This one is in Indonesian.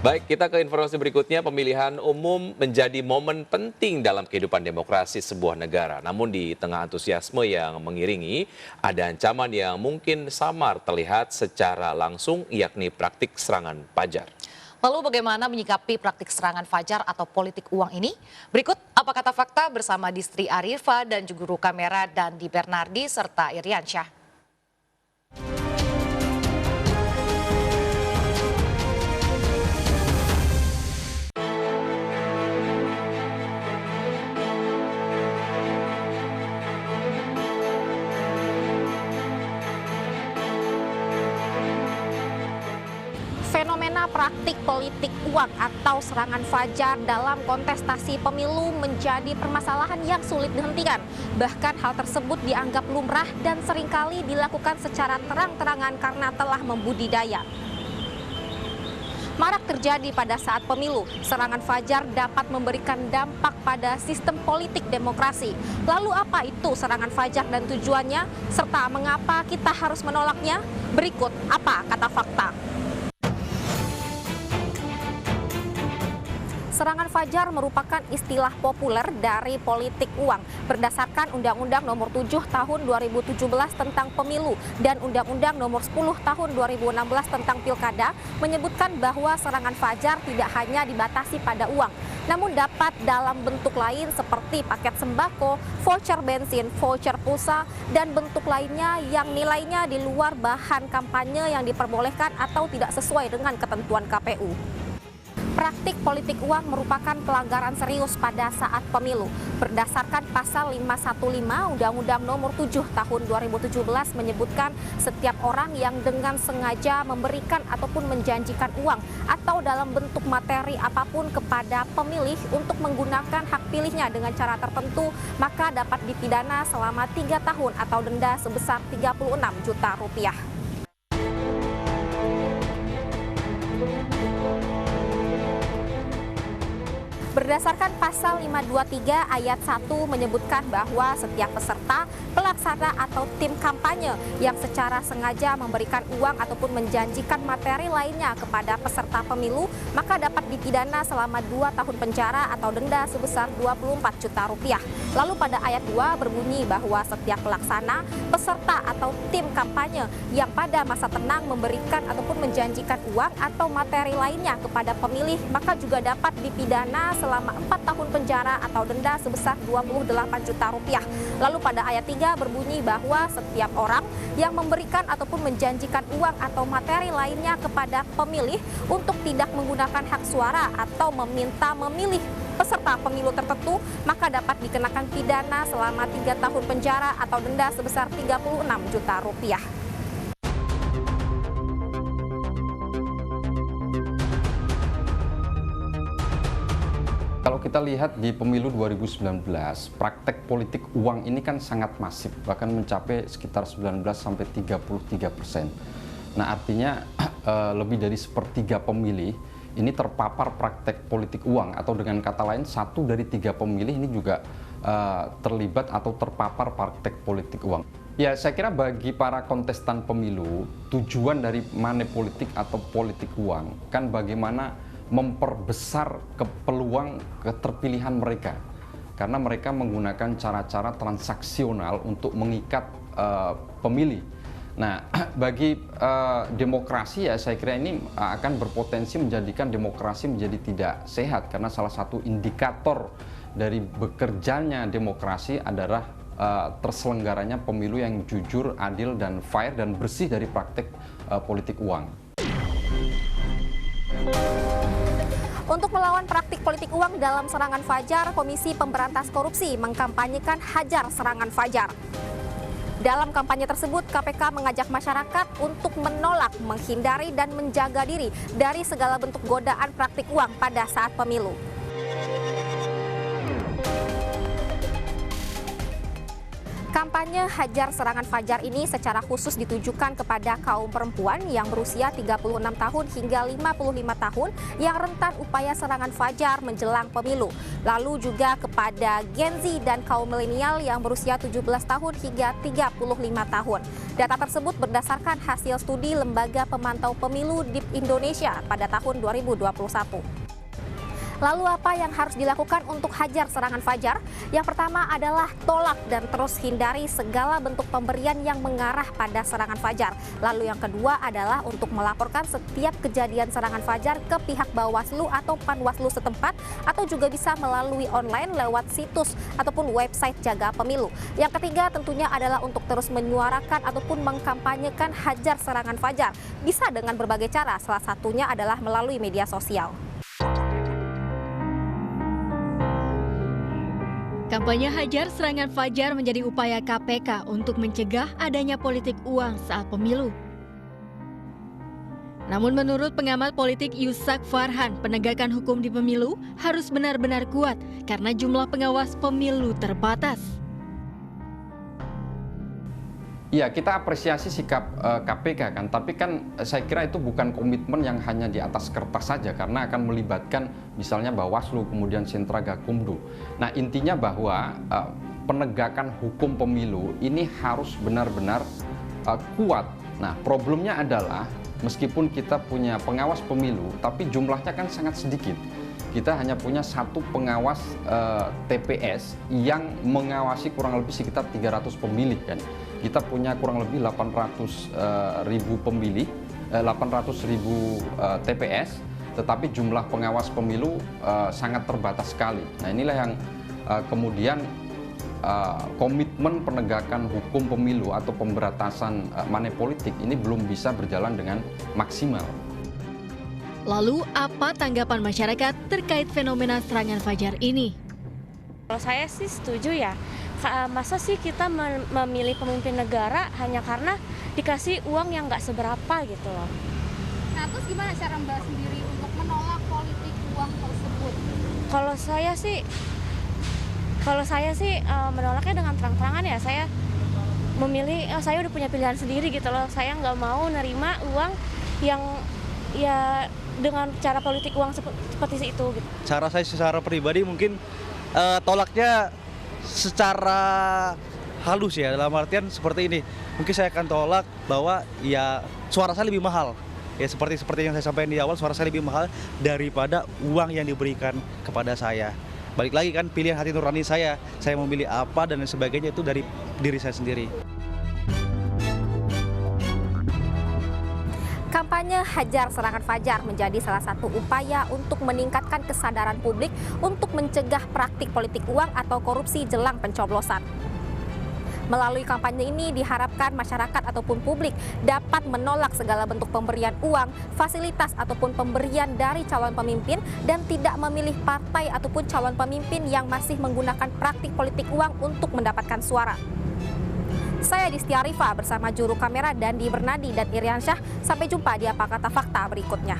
Baik, kita ke informasi berikutnya. Pemilihan umum menjadi momen penting dalam kehidupan demokrasi sebuah negara. Namun di tengah antusiasme yang mengiringi, ada ancaman yang mungkin samar terlihat secara langsung, yakni praktik serangan fajar. Lalu bagaimana menyikapi praktik serangan fajar atau politik uang ini? Berikut apa kata fakta bersama Distri Arifa dan juru kamera Dandi Bernardi serta Iriansyah. Fenomena praktik politik uang atau serangan fajar dalam kontestasi pemilu menjadi permasalahan yang sulit dihentikan. Bahkan hal tersebut dianggap lumrah dan seringkali dilakukan secara terang-terangan karena telah membudidaya. Marak terjadi pada saat pemilu, serangan fajar dapat memberikan dampak pada sistem politik demokrasi. Lalu apa itu serangan fajar dan tujuannya, serta mengapa kita harus menolaknya? Berikut apa kata fakta. Serangan fajar merupakan istilah populer dari politik uang berdasarkan Undang-Undang Nomor 7 Tahun 2017 tentang Pemilu dan Undang-Undang Nomor 10 Tahun 2016 tentang Pilkada menyebutkan bahwa serangan fajar tidak hanya dibatasi pada uang, namun dapat dalam bentuk lain seperti paket sembako, voucher bensin, voucher pulsa, dan bentuk lainnya yang nilainya di luar bahan kampanye yang diperbolehkan atau tidak sesuai dengan ketentuan KPU. Praktik politik uang merupakan pelanggaran serius pada saat pemilu. Berdasarkan pasal 515 Undang-Undang Nomor 7 Tahun 2017 menyebutkan setiap orang yang dengan sengaja memberikan ataupun menjanjikan uang atau dalam bentuk materi apapun kepada pemilih untuk menggunakan hak pilihnya dengan cara tertentu, maka dapat dipidana selama 3 tahun atau denda sebesar 36 juta rupiah. Berdasarkan pasal 523 ayat 1 menyebutkan bahwa setiap peserta, pelaksana atau tim kampanye yang secara sengaja memberikan uang ataupun menjanjikan materi lainnya kepada peserta pemilu, maka dapat dipidana selama 2 tahun penjara atau denda sebesar 24 juta rupiah. Lalu pada ayat 2 berbunyi bahwa setiap pelaksana, peserta atau tim kampanye yang pada masa tenang memberikan ataupun menjanjikan uang atau materi lainnya kepada pemilih, maka juga dapat dipidana selama 4 tahun penjara atau denda sebesar 28 juta rupiah. Lalu pada ayat 3 berbunyi bahwa setiap orang yang memberikan ataupun menjanjikan uang atau materi lainnya kepada pemilih untuk tidak menggunakan hak suara atau meminta memilih peserta pemilu tertentu, maka dapat dikenakan pidana selama 3 tahun penjara atau denda sebesar 36 juta rupiah. Kalau kita lihat di pemilu 2019, praktek politik uang ini kan sangat masif, bahkan mencapai sekitar 19-33%. Nah, artinya lebih dari sepertiga pemilih ini terpapar praktek politik uang, atau dengan kata lain 1 dari 3 pemilih ini juga terlibat atau terpapar praktek politik uang. Ya, saya kira bagi para kontestan pemilu, tujuan dari money politik atau politik uang kan bagaimana memperbesar peluang keterpilihan mereka, karena mereka menggunakan cara-cara transaksional untuk mengikat pemilih. Nah, bagi demokrasi ya saya kira ini akan berpotensi menjadikan demokrasi menjadi tidak sehat, karena salah satu indikator dari bekerjanya demokrasi adalah terselenggaranya pemilu yang jujur, adil, dan fair dan bersih dari praktek politik uang. Untuk melawan praktik politik uang dalam serangan fajar, Komisi Pemberantas Korupsi mengkampanyekan Hajar Serangan Fajar. Dalam kampanye tersebut, KPK mengajak masyarakat untuk menolak, menghindari, dan menjaga diri dari segala bentuk godaan praktik uang pada saat pemilu. Kampanye Hajar Serangan Fajar ini secara khusus ditujukan kepada kaum perempuan yang berusia 36 tahun hingga 55 tahun yang rentan upaya serangan fajar menjelang pemilu. Lalu juga kepada Gen Z dan kaum milenial yang berusia 17 tahun hingga 35 tahun. Data tersebut berdasarkan hasil studi Lembaga Pemantau Pemilu di Indonesia pada tahun 2021. Lalu apa yang harus dilakukan untuk hajar serangan fajar? Yang pertama adalah tolak dan terus hindari segala bentuk pemberian yang mengarah pada serangan fajar. Lalu yang kedua adalah untuk melaporkan setiap kejadian serangan fajar ke pihak Bawaslu atau Panwaslu setempat, atau juga bisa melalui online lewat situs ataupun website Jaga Pemilu. Yang ketiga tentunya adalah untuk terus menyuarakan ataupun mengkampanyekan hajar serangan fajar. Bisa dengan berbagai cara, salah satunya adalah melalui media sosial. Kampanye Hajar Serangan Fajar menjadi upaya KPK untuk mencegah adanya politik uang saat pemilu. Namun menurut pengamat politik Yusak Farhan, penegakan hukum di pemilu harus benar-benar kuat karena jumlah pengawas pemilu terbatas. Iya, kita apresiasi sikap KPK kan, tapi kan saya kira itu bukan komitmen yang hanya di atas kertas saja, karena akan melibatkan misalnya Bawaslu, kemudian Sentra Gakumdu. Nah, intinya bahwa penegakan hukum pemilu ini harus benar-benar kuat. Nah, problemnya adalah meskipun kita punya pengawas pemilu, tapi jumlahnya kan sangat sedikit. Kita hanya punya satu pengawas TPS yang mengawasi kurang lebih sekitar 300 pemilih kan. Kita punya kurang lebih 800.000 pemilih, 800.000 TPS, tetapi jumlah pengawas pemilu sangat terbatas sekali. Nah, inilah yang kemudian komitmen penegakan hukum pemilu atau pemberantasan money politik ini belum bisa berjalan dengan maksimal. Lalu apa tanggapan masyarakat terkait fenomena serangan fajar ini? Kalau saya sih setuju ya. Masa sih kita memilih pemimpin negara hanya karena dikasih uang yang nggak seberapa gitu loh. Nah, terus gimana cara Mbak sendiri untuk menolak politik uang tersebut? Kalau saya sih menolaknya dengan terang-terangan ya. Saya memilih, saya udah punya pilihan sendiri gitu loh. Saya nggak mau nerima uang yang ya dengan cara politik uang seperti itu. Gitu. Cara saya secara pribadi mungkin tolaknya secara halus ya, dalam artian seperti ini. Mungkin saya akan tolak bahwa ya suara saya lebih mahal. Ya seperti yang saya sampaikan di awal, suara saya lebih mahal daripada uang yang diberikan kepada saya. Balik lagi kan, pilihan hati nurani saya memilih apa dan sebagainya itu dari diri saya sendiri. Kampanye Hajar Serangan Fajar menjadi salah satu upaya untuk meningkatkan kesadaran publik untuk mencegah praktik politik uang atau korupsi jelang pencoblosan. Melalui kampanye ini diharapkan masyarakat ataupun publik dapat menolak segala bentuk pemberian uang, fasilitas ataupun pemberian dari calon pemimpin dan tidak memilih partai ataupun calon pemimpin yang masih menggunakan praktik politik uang untuk mendapatkan suara. Saya Distia Arifa bersama juru kamera Dandi Bernadi dan Iriansyah. Sampai jumpa di Apa Kata Fakta berikutnya.